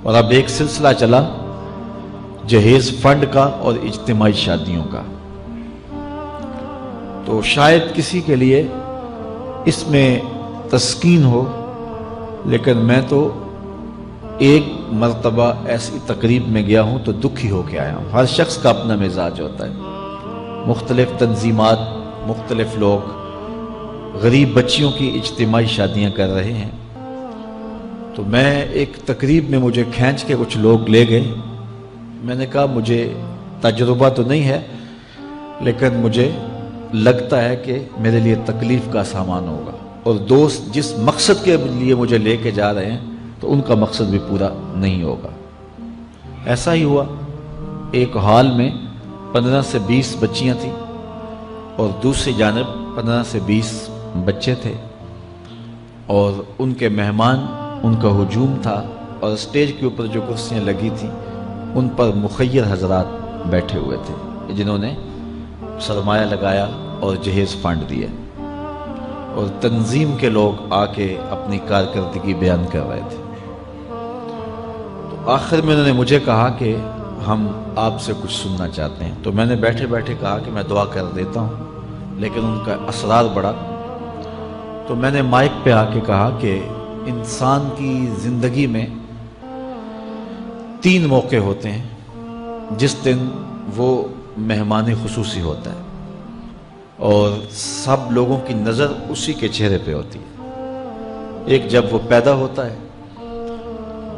اور اب ایک سلسلہ چلا جہیز فنڈ کا اور اجتماعی شادیوں کا. تو شاید کسی کے لیے اس میں تسکین ہو، لیکن میں تو ایک مرتبہ ایسی تقریب میں گیا ہوں تو دکھی ہو کے آیا ہوں. ہر شخص کا اپنا مزاج ہوتا ہے. مختلف تنظیمات، مختلف لوگ غریب بچیوں کی اجتماعی شادیاں کر رہے ہیں. تو میں ایک تقریب میں مجھے کھینچ کے کچھ لوگ لے گئے. میں نے کہا مجھے تجربہ تو نہیں ہے، لیکن مجھے لگتا ہے کہ میرے لیے تکلیف کا سامان ہوگا، اور دوست جس مقصد کے لیے مجھے لے کے جا رہے ہیں تو ان کا مقصد بھی پورا نہیں ہوگا. ایسا ہی ہوا. ایک ہال میں 15 سے 20 بچیاں تھیں اور دوسری جانب 15 سے 20 بچے تھے، اور ان کے مہمان، ان کا ہجوم تھا، اور اسٹیج کے اوپر جو کرسیاں لگی تھیں ان پر مخیر حضرات بیٹھے ہوئے تھے جنہوں نے سرمایہ لگایا اور جہیز فنڈ دیا، اور تنظیم کے لوگ آ کے اپنی کارکردگی بیان کر رہے تھے. تو آخر میں انہوں نے مجھے کہا کہ ہم آپ سے کچھ سننا چاہتے ہیں. تو میں نے بیٹھے بیٹھے کہا کہ میں دعا کر دیتا ہوں، لیکن ان کا اصرار بڑا. تو میں نے مائک پہ آ کے کہا کہ انسان کی زندگی میں 3 موقع ہوتے ہیں جس دن وہ مہمان خصوصی ہوتا ہے، اور سب لوگوں کی نظر اسی کے چہرے پہ ہوتی ہے. ایک جب وہ پیدا ہوتا ہے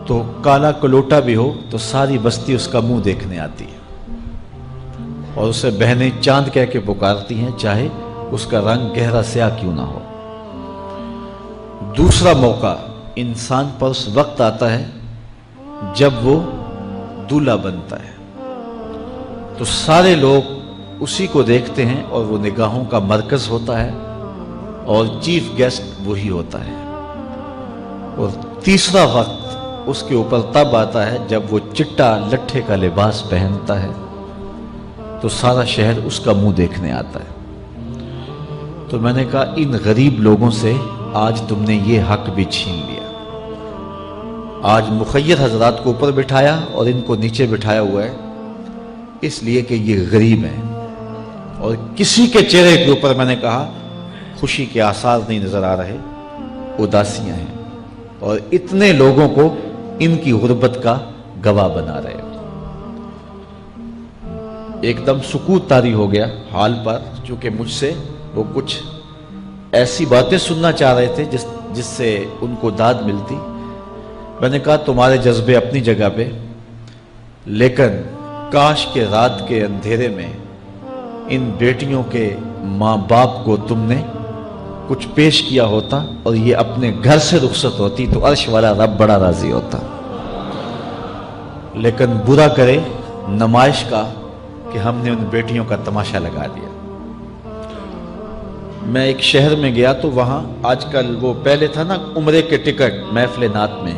تو کالا کلوٹا بھی ہو تو ساری بستی اس کا منہ دیکھنے آتی ہے، اور اسے بہنیں چاند کہہ کے پکارتی ہیں، چاہے اس کا رنگ گہرا سیاہ کیوں نہ ہو. دوسرا موقع انسان پر اس وقت آتا ہے جب وہ دولہا بنتا ہے، تو سارے لوگ اسی کو دیکھتے ہیں اور وہ نگاہوں کا مرکز ہوتا ہے، اور چیف گیسٹ وہی ہوتا ہے. اور تیسرا وقت اس کے اوپر تب آتا ہے جب وہ چٹا لٹھے کا لباس پہنتا ہے، تو سارا شہر اس کا منہ دیکھنے آتا ہے. تو میں نے کہا ان غریب لوگوں سے آج تم نے یہ حق بھی چھین لیا. آج مخیر حضرات کو اوپر بٹھایا اور ان کو نیچے بٹھایا ہوا ہے، اس لیے کہ یہ غریب ہیں، اور کسی کے چہرے کے اوپر میں نے کہا خوشی کے آثار نہیں نظر آ رہے، اداسیاں ہیں، اور اتنے لوگوں کو ان کی غربت کا گواہ بنا رہے ہو. ایک دم سکوت طاری ہو گیا حال پر، چونکہ مجھ سے وہ کچھ ایسی باتیں سننا چاہ رہے تھے جس سے ان کو داد ملتی. میں نے کہا تمہارے جذبے اپنی جگہ پہ، لیکن کاش کے رات کے اندھیرے میں ان بیٹیوں کے ماں باپ کو تم نے کچھ پیش کیا ہوتا اور یہ اپنے گھر سے رخصت ہوتی تو عرش والا رب بڑا راضی ہوتا. لیکن برا کرے نمائش کا کہ ہم نے ان بیٹیوں کا تماشا لگا دیا. میں ایک شہر میں گیا تو وہاں آج کل وہ پہلے تھا نا عمرے کے ٹکٹ محفل نعت میں،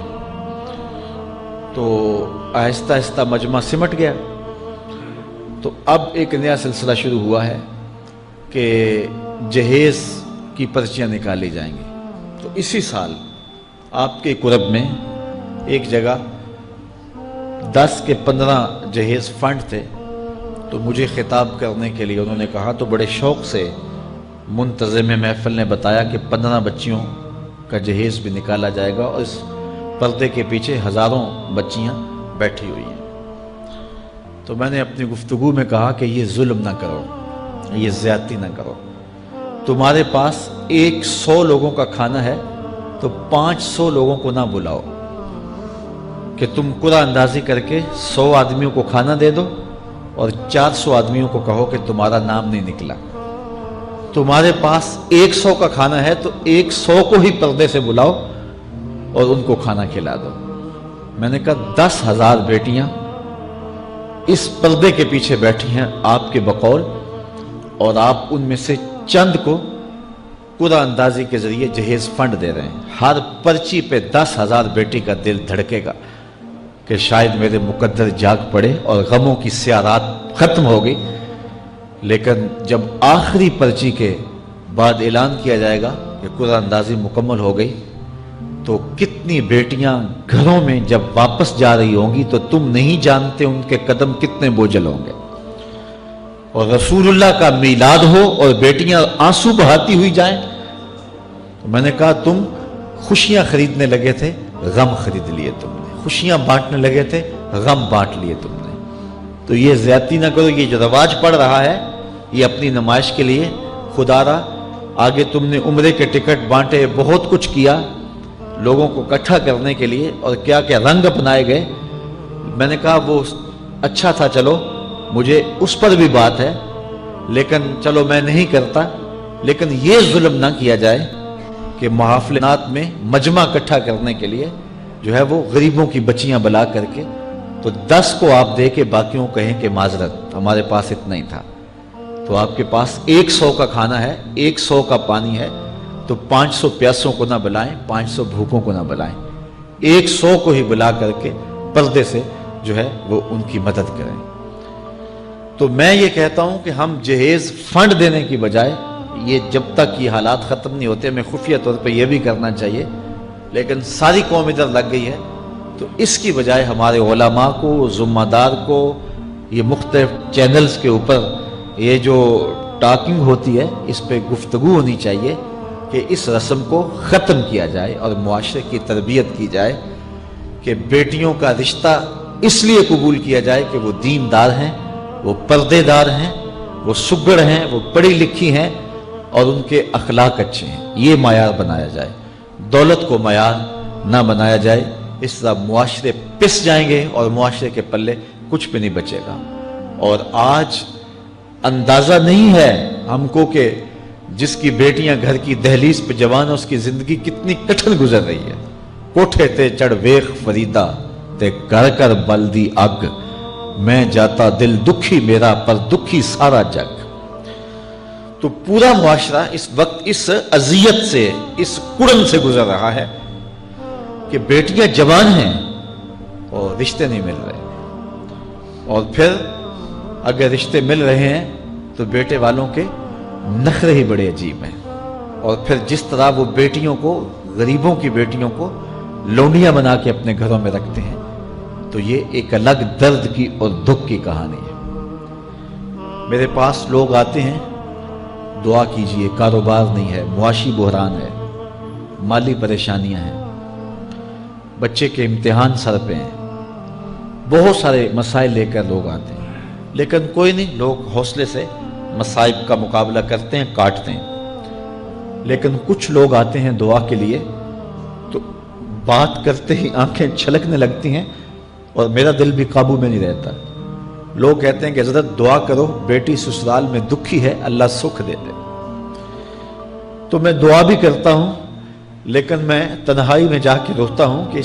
تو آہستہ آہستہ مجمع سمٹ گیا. تو اب ایک نیا سلسلہ شروع ہوا ہے کہ جہیز کی پرچیاں نکالی جائیں گی. تو اسی سال آپ کے قرب میں ایک جگہ 10 کے 15 جہیز فنڈ تھے. تو مجھے خطاب کرنے کے لیے انہوں نے کہا، تو بڑے شوق سے منتظم محفل نے بتایا کہ 15 بچیوں کا جہیز بھی نکالا جائے گا، اور اس پردے کے پیچھے ہزاروں بچیاں بیٹھی ہوئی ہیں. تو میں نے اپنی گفتگو میں کہا کہ یہ ظلم نہ کرو، یہ زیادتی نہ کرو. تمہارے پاس 100 لوگوں کا کھانا ہے تو 500 لوگوں کو نہ بلاؤ کہ تم قرعہ اندازی کر کے 100 آدمیوں کو کھانا دے دو اور 400 آدمیوں کو کہو کہ تمہارا نام نہیں نکلا. تمہارے پاس 100 کا کھانا ہے تو 100 کو ہی پردے سے بلاؤ اور ان کو کھانا کھلا دو. میں نے کہا 10,000 بیٹیاں اس پردے کے پیچھے بیٹھی ہیں آپ کے بقول، اور آپ ان میں سے چند کو قرعہ اندازی کے ذریعے جہیز فنڈ دے رہے ہیں. ہر پرچی پہ 10,000 بیٹی کا دل دھڑکے گا کہ شاید میرے مقدر جاگ پڑے اور غموں کی سیاہ رات ختم ہو گئی. لیکن جب آخری پرچی کے بعد اعلان کیا جائے گا کہ قرعہ اندازی مکمل ہو گئی تو کتنی بیٹیاں گھروں میں جب واپس جا رہی ہوں گی تو تم نہیں جانتے ان کے قدم کتنے بوجھل ہوں گے. اور رسول اللہ کا میلاد ہو اور بیٹیاں آنسو بہاتی ہوئی جائیں. تو میں نے کہا تم خوشیاں خریدنے لگے تھے، غم خرید لیے تم نے. خوشیاں بانٹنے لگے تھے، غم بانٹ لیے تم نے. تو یہ زیادتی نہ کرو. یہ جو رواج پڑ رہا ہے یہ اپنی نمائش کے لیے. خدا را آگے تم نے عمرے کے ٹکٹ بانٹے، بہت کچھ کیا لوگوں کو اکٹھا کرنے کے لیے، اور کیا کیا رنگ اپنائے گئے. میں نے کہا وہ اچھا تھا، چلو مجھے اس پر بھی بات ہے، لیکن چلو میں نہیں کرتا. لیکن یہ ظلم نہ کیا جائے کہ محافلات میں مجمع اکٹھا کرنے کے لیے جو ہے وہ غریبوں کی بچیاں بلا کر کے تو 10 کو آپ دے کے باقیوں کہیں کہ معذرت ہمارے پاس اتنا ہی تھا. تو آپ کے پاس 100 کا کھانا ہے، 100 کا پانی ہے، تو 500 پیاسوں کو نہ بلائیں، 500 بھوکوں کو نہ بلائیں. 100 کو ہی بلا کر کے پردے سے جو ہے وہ ان کی مدد کریں. تو میں یہ کہتا ہوں کہ ہم جہیز فنڈ دینے کی بجائے، یہ جب تک یہ حالات ختم نہیں ہوتے، ہمیں خفیہ طور پہ یہ بھی کرنا چاہیے. لیکن ساری قوم ادھر لگ گئی ہے، تو اس کی بجائے ہمارے علماء کو، ذمہ دار کو، یہ مختلف چینلز کے اوپر یہ جو ٹاکنگ ہوتی ہے اس پہ گفتگو ہونی چاہیے کہ اس رسم کو ختم کیا جائے اور معاشرے کی تربیت کی جائے کہ بیٹیوں کا رشتہ اس لیے قبول کیا جائے کہ وہ دیندار ہیں، وہ پردے دار ہیں، وہ سگڑ ہیں، وہ پڑھی لکھی ہیں اور ان کے اخلاق اچھے ہیں. یہ معیار بنایا جائے، دولت کو معیار نہ بنایا جائے. اس طرح معاشرے پس جائیں گے اور معاشرے کے پلے کچھ بھی نہیں بچے گا. اور آج اندازہ نہیں ہے ہم کو کہ جس کی بیٹیاں گھر کی دہلیز پہ جوان، اس کی زندگی کتنی کٹھن گزر رہی ہے. کوٹھے تے چڑھ ویخ فریدا تے گھر کر بلدی اگ، میں جاتا دل دکھی میرا پر دکھی سارا جگ. تو پورا معاشرہ اس وقت اس اذیت سے، اس کڑن سے گزر رہا ہے کہ بیٹیاں جوان ہیں اور رشتے نہیں مل رہے. اور پھر اگر رشتے مل رہے ہیں تو بیٹے والوں کے نخرے ہی بڑے عجیب ہیں. اور پھر جس طرح وہ بیٹیوں کو، غریبوں کی بیٹیوں کو لونڈیاں بنا کے اپنے گھروں میں رکھتے ہیں، تو یہ ایک الگ درد کی اور دکھ کی کہانی ہے. میرے پاس لوگ آتے ہیں، دعا کیجئے، کاروبار نہیں ہے، معاشی بحران ہے، مالی پریشانیاں ہیں، بچے کے امتحان سر پہ ہیں، بہت سارے مسائل لے کر لوگ آتے ہیں. لیکن کوئی نہیں، لوگ حوصلے سے مصائب کا مقابلہ کرتے ہیں، کاٹتے ہیں. لیکن کچھ لوگ آتے ہیں دعا کے لیے تو بات کرتے ہی آنکھیں چھلکنے لگتی ہیں اور میرا دل بھی قابو میں نہیں رہتا. لوگ کہتے ہیں کہ حضرت دعا کرو، بیٹی سسرال میں دکھی ہے، اللہ سکھ دے دے. تو میں دعا بھی کرتا ہوں، لیکن میں تنہائی میں جا کے روتا ہوں کہ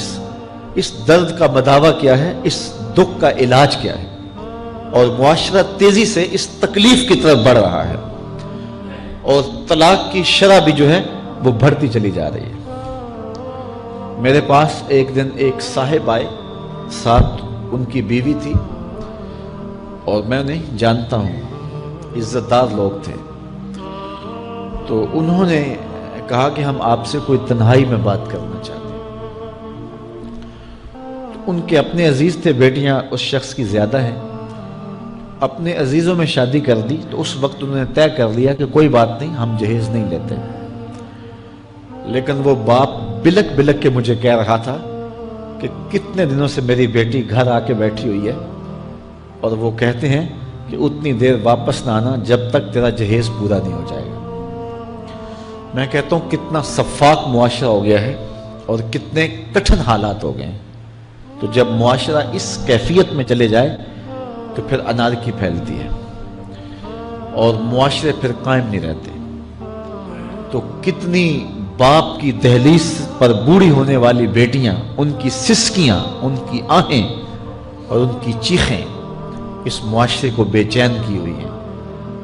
اس درد کا مداوع کیا ہے، اس دکھ کا علاج کیا ہے. اور معاشرہ تیزی سے اس تکلیف کی طرف بڑھ رہا ہے اور طلاق کی شرح بھی جو ہے وہ بڑھتی چلی جا رہی ہے. میرے پاس ایک دن ایک صاحب آئے، ساتھ ان کی بیوی تھی، اور میں انہیں جانتا ہوں، عزت دار لوگ تھے. تو انہوں نے کہا کہ ہم آپ سے کوئی تنہائی میں بات کرنا چاہتے ہیں. ان کے اپنے عزیز تھے، بیٹیاں اس شخص کی زیادہ ہیں. اپنے عزیزوں میں شادی کر دی تو اس وقت انہوں نے طے کر لیا کہ کوئی بات نہیں، ہم جہیز نہیں لیتے. لیکن وہ باپ بلک بلک کے مجھے کہہ رہا تھا کہ کتنے دنوں سے میری بیٹی گھر آ کے بیٹھی ہوئی ہے اور وہ کہتے ہیں کہ اتنی دیر واپس نہ آنا جب تک تیرا جہیز پورا نہیں ہو جائے گا. میں کہتا ہوں کتنا صفاق معاشرہ ہو گیا ہے اور کتنے کٹھن حالات ہو گئے ہیں. تو جب معاشرہ اس کیفیت میں چلے جائے تو پھر انارکی پھیلتی ہے اور معاشرے پھر قائم نہیں رہتے. تو کتنی باپ کی دہلیز پر بوڑھی ہونے والی بیٹیاں، ان کی سسکیاں، ان کی آہیں اور ان کی چیخیں اس معاشرے کو بے چین کی ہوئی ہیں.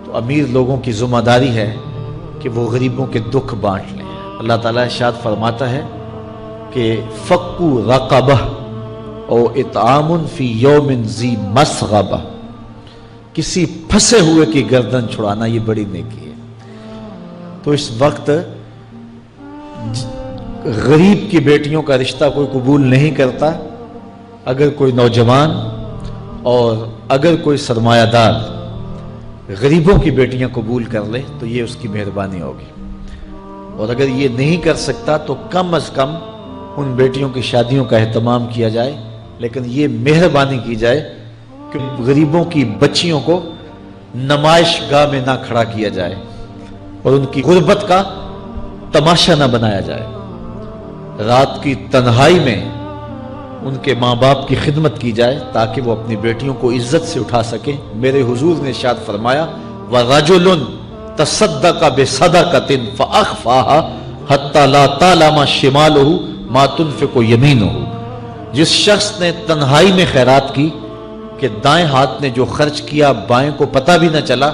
تو امیر لوگوں کی ذمہ داری ہے کہ وہ غریبوں کے دکھ بانٹ لیں. اللہ تعالیٰ ارشاد فرماتا ہے کہ فکو رقبہ او اطعام فی یوم ذی مسغبہ، کسی پھنسے ہوئے کی گردن چھڑانا یہ بڑی نیکی ہے. تو اس وقت غریب کی بیٹیوں کا رشتہ کوئی قبول نہیں کرتا. اگر کوئی نوجوان اور اگر کوئی سرمایہ دار غریبوں کی بیٹیاں قبول کر لے تو یہ اس کی مہربانی ہوگی. اور اگر یہ نہیں کر سکتا تو کم از کم ان بیٹیوں کی شادیوں کا اہتمام کیا جائے، لیکن یہ مہربانی کی جائے کہ غریبوں کی بچیوں کو نمائش گاہ میں نہ کھڑا کیا جائے اور ان کی غربت کا تماشا نہ بنایا جائے. رات کی تنہائی میں ان کے ماں باپ کی خدمت کی جائے تاکہ وہ اپنی بیٹیوں کو عزت سے اٹھا سکیں. میرے حضور نے ارشاد فرمایا وَرَجُلٌ تَصَدَّقَ بِصَدَقَةٍ فَأَخْفَاهَا حَتَّى لَا تَعْلَمَ شِمَالُهُ مَا تُنْفِقُ يَمِينُهُ. جس شخص نے تنہائی میں خیرات کی کہ دائیں ہاتھ نے جو خرچ کیا بائیں کو پتہ بھی نہ چلا،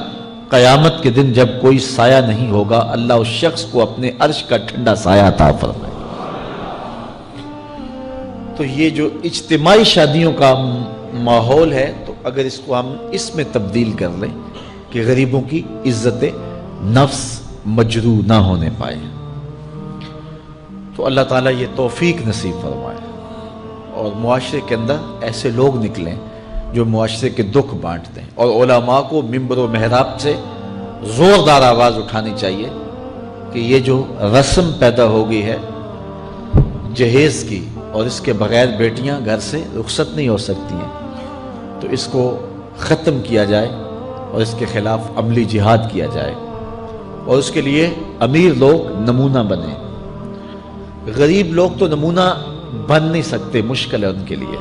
قیامت کے دن جب کوئی سایہ نہیں ہوگا اللہ اس شخص کو اپنے عرش کا ٹھنڈا سایہ عطا فرمائے. تو یہ جو اجتماعی شادیوں کا ماحول ہے، تو اگر اس کو ہم اس میں تبدیل کر لیں کہ غریبوں کی عزت نفس مجروح نہ ہونے پائے، تو اللہ تعالیٰ یہ توفیق نصیب فرمائے اور معاشرے کے اندر ایسے لوگ نکلیں جو معاشرے کے دکھ بانٹتے ہیں. اور علماء کو منبر و محراب سے زوردار آواز اٹھانی چاہیے کہ یہ جو رسم پیدا ہو گئی ہے جہیز کی، اور اس کے بغیر بیٹیاں گھر سے رخصت نہیں ہو سکتی ہیں، تو اس کو ختم کیا جائے اور اس کے خلاف عملی جہاد کیا جائے. اور اس کے لیے امیر لوگ نمونہ بنیں. غریب لوگ تو نمونہ بن نہیں سکتے، مشکل ہے ان کے لیے،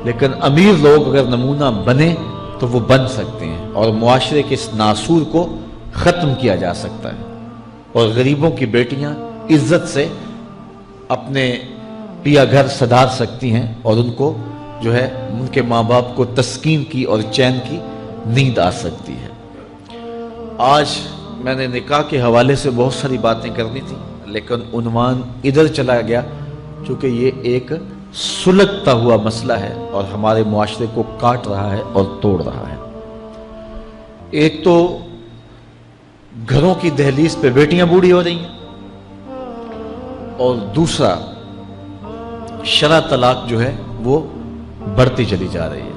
لیکن امیر لوگ اگر نمونہ بنے تو وہ بن سکتے ہیں اور معاشرے کے اس ناسور کو ختم کیا جا سکتا ہے. اور غریبوں کی بیٹیاں عزت سے اپنے پیا گھر سدھار سکتی ہیں اور ان کو جو ہے ان کے ماں باپ کو تسکین کی اور چین کی نیند آ سکتی ہے. آج میں نے نکاح کے حوالے سے بہت ساری باتیں کرنی تھی، لیکن عنوان ادھر چلا گیا چونکہ یہ ایک سلگتا ہوا مسئلہ ہے اور ہمارے معاشرے کو کاٹ رہا ہے اور توڑ رہا ہے. ایک تو گھروں کی دہلیز پہ بیٹیاں بوڑھی ہو رہی ہیں، اور دوسرا شرع طلاق جو ہے وہ بڑھتی چلی جا رہی ہے.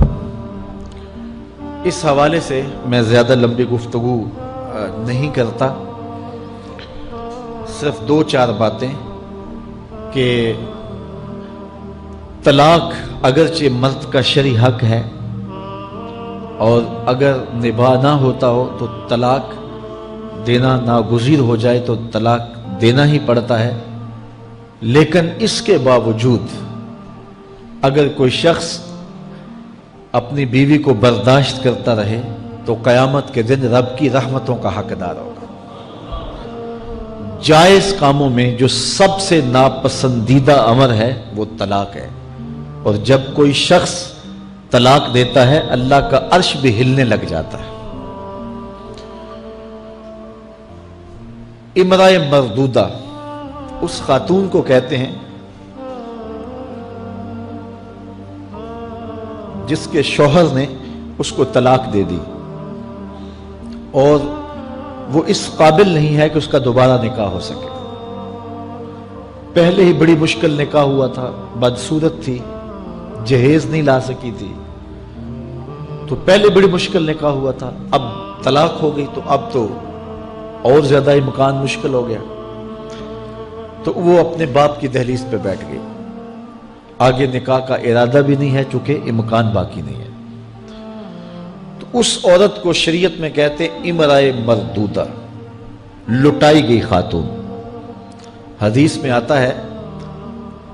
اس حوالے سے میں زیادہ لمبی گفتگو نہیں کرتا، صرف 2-4 باتیں کہ طلاق اگرچہ مرد کا شرعی حق ہے اور اگر نباہ نہ ہوتا ہو تو طلاق دینا ناگزیر ہو جائے تو طلاق دینا ہی پڑتا ہے، لیکن اس کے باوجود اگر کوئی شخص اپنی بیوی کو برداشت کرتا رہے تو قیامت کے دن رب کی رحمتوں کا حقدار ہوگا. جائز کاموں میں جو سب سے ناپسندیدہ امر ہے وہ طلاق ہے، اور جب کوئی شخص طلاق دیتا ہے اللہ کا عرش بھی ہلنے لگ جاتا ہے. امرأ مردودہ اس خاتون کو کہتے ہیں جس کے شوہر نے اس کو طلاق دے دی اور وہ اس قابل نہیں ہے کہ اس کا دوبارہ نکاح ہو سکے. پہلے ہی بڑی مشکل نکاح ہوا تھا، بدصورت تھی، جہیز نہیں لا سکی تھی، تو پہلے بڑی مشکل نکاح ہوا تھا، اب طلاق ہو گئی تو اب تو اور زیادہ امکان مشکل ہو گیا. تو وہ اپنے باپ کی دہلیز پہ بیٹھ گئی. آگے نکاح کا ارادہ بھی نہیں ہے چونکہ امکان باقی نہیں ہے. تو اس عورت کو شریعت میں کہتے امرأ مردودہ، لٹائی گئی خاتون. حدیث میں آتا ہے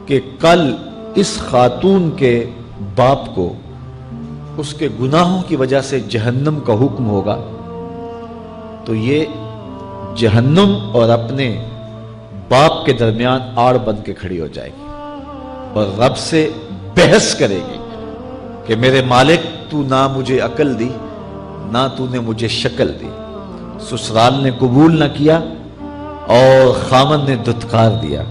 کہ کل اس خاتون کے باپ کو اس کے گناہوں کی وجہ سے جہنم کا حکم ہوگا، تو یہ جہنم اور اپنے باپ کے درمیان آڑ بن کے کھڑی ہو جائے گی اور رب سے بحث کرے گی کہ میرے مالک تو نہ مجھے عقل دی نہ تو نے مجھے شکل دی. سسرال نے قبول نہ کیا اور خامن نے دھتکار دیا.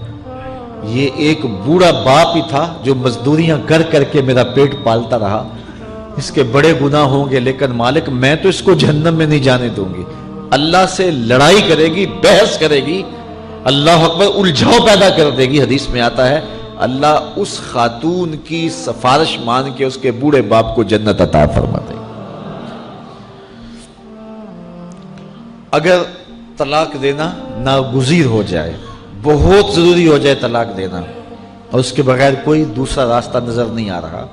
یہ ایک بوڑھا باپ ہی تھا جو مزدوریاں کر کر کے میرا پیٹ پالتا رہا، اس کے بڑے گناہ ہوں گے لیکن مالک میں تو اس کو جہنم میں نہیں جانے دوں گی. اللہ سے لڑائی کرے گی، بحث کرے گی اللہ اکبر، الجھاؤ پیدا کر دے گی۔ حدیث میں آتا ہے اللہ اس خاتون کی سفارش مان کے اس کے بوڑھے باپ کو جنت عطا فرما دے گی۔ اگر طلاق دینا ناگزیر ہو جائے، بہت ضروری ہو جائے طلاق دینا، اور اس کے بغیر کوئی دوسرا راستہ نظر نہیں آ رہا،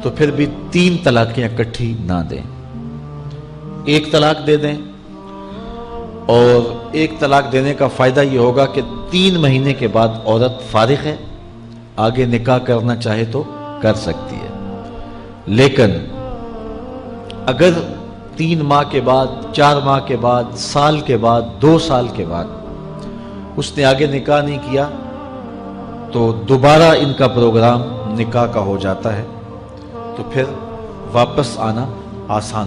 تو پھر بھی 3 طلاقیں اکٹھی نہ دیں، 1 طلاق دے دیں۔ اور 1 طلاق دینے کا فائدہ یہ ہوگا کہ 3 مہینے کے بعد عورت فارغ ہے، آگے نکاح کرنا چاہے تو کر سکتی ہے۔ لیکن اگر 3 ماہ کے بعد، 4 ماہ کے بعد، سال کے بعد، 2 سال کے بعد اس نے آگے نکاح نہیں کیا، تو دوبارہ ان کا پروگرام نکاح کا ہو جاتا ہے، تو پھر واپس آنا آسان